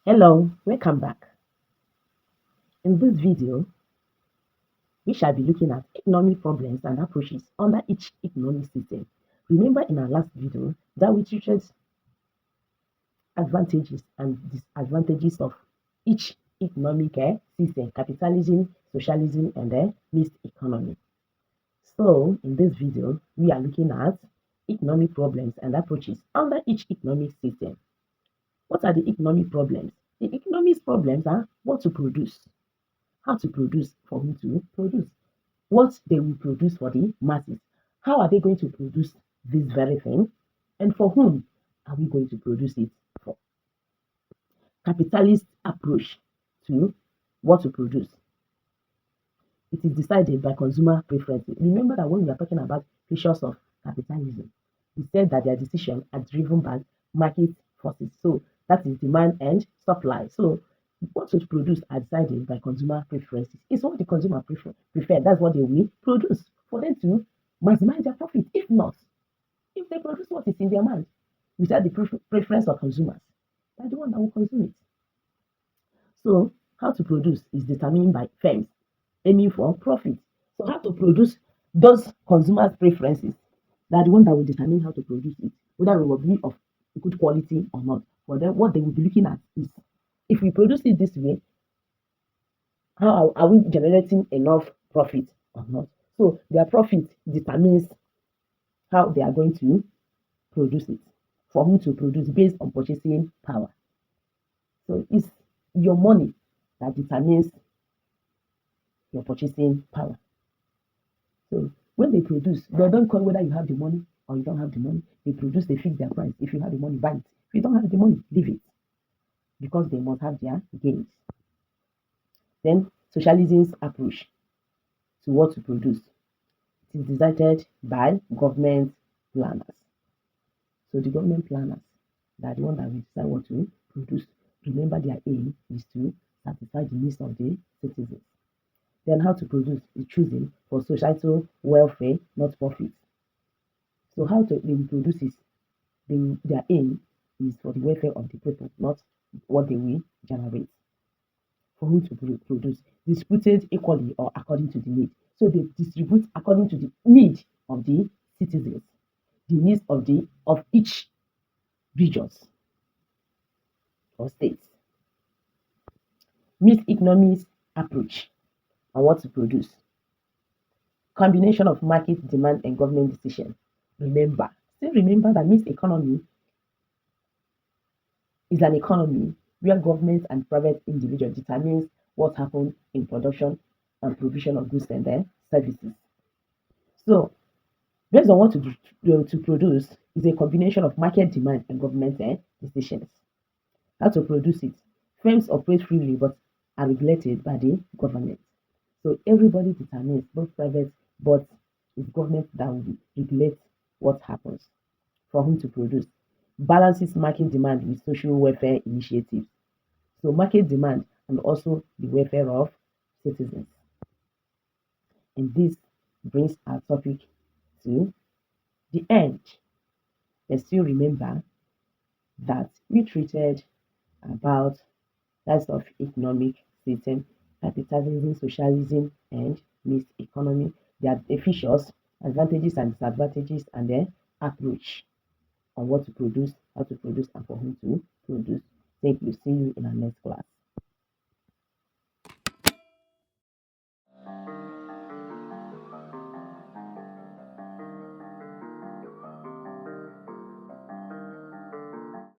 Hello, welcome back. In this video, we shall be looking at economic problems and approaches under each economic system. Remember in our last video that we treated advantages and disadvantages of each economic system, capitalism, socialism, and mixed economy. So in this video, we are looking at economic problems and approaches under each economic system. What are the economic problems? The economic problems are what to produce, how to produce for whom to produce, what they will produce for the masses. How are they going to produce this very thing? And for whom are we going to produce it for? Capitalist approach to what to produce. It is decided by consumer preferences. Remember that when we are talking about features of capitalism, we said that their decisions are driven by market forces. So that is demand and supply. So what to produce are decided by consumer preferences. It's what the consumer prefer. That's what they will produce for them to maximize their profit. If not, if they produce what is in their mind without the preference of consumers, they're the one that will consume it. So how to produce is determined by firms aiming for profit. So how to produce those consumers' preferences, they're the one that will determine how to produce it, whether it will be of good quality or not. For them, what they will be looking at is if we produce it this way, how are we generating enough profit or not? So their profit determines how they are going to produce it, for whom to produce based on purchasing power. So it's your money that determines your purchasing power. So when they produce, they don't call whether you have the money or you don't have the money. They produce, they fix their price. If you have the money, buy it. If you don't have the money, leave it. Because they must have their gains. Then socialism's approach to what to produce. It is decided by government planners. So the government planners, they are the one that will decide what to produce. Remember, their aim is to satisfy the needs of the citizens. Then how to produce is choosing for societal welfare, not profit. So how they will produce is their aim is for the welfare of the people, not what they will generate. For who to produce, distributed equally or according to the need. So they distribute according to the need of the citizens, the needs of each regions or states. Mixed economics approach on what to produce. Combination of market demand and government decision. Still remember that mixed economy is an economy where government and private individuals determines what happens in production and provision of goods and services. So, based on what to produce is a combination of market demand and government decisions. How to produce it? Firms operate freely but are regulated by the government. So everybody determines, both private, but it's government that will regulate what happens. For whom to produce? Balances market demand with social welfare initiatives. So market demand and also the welfare of citizens. And this brings our topic to the end. And still remember that we treated about types of economic system, capitalism, socialism, and mixed economy, their features, advantages and disadvantages, and their approach on what to produce, how to produce, and for whom to produce. Thank you. See you in our next class.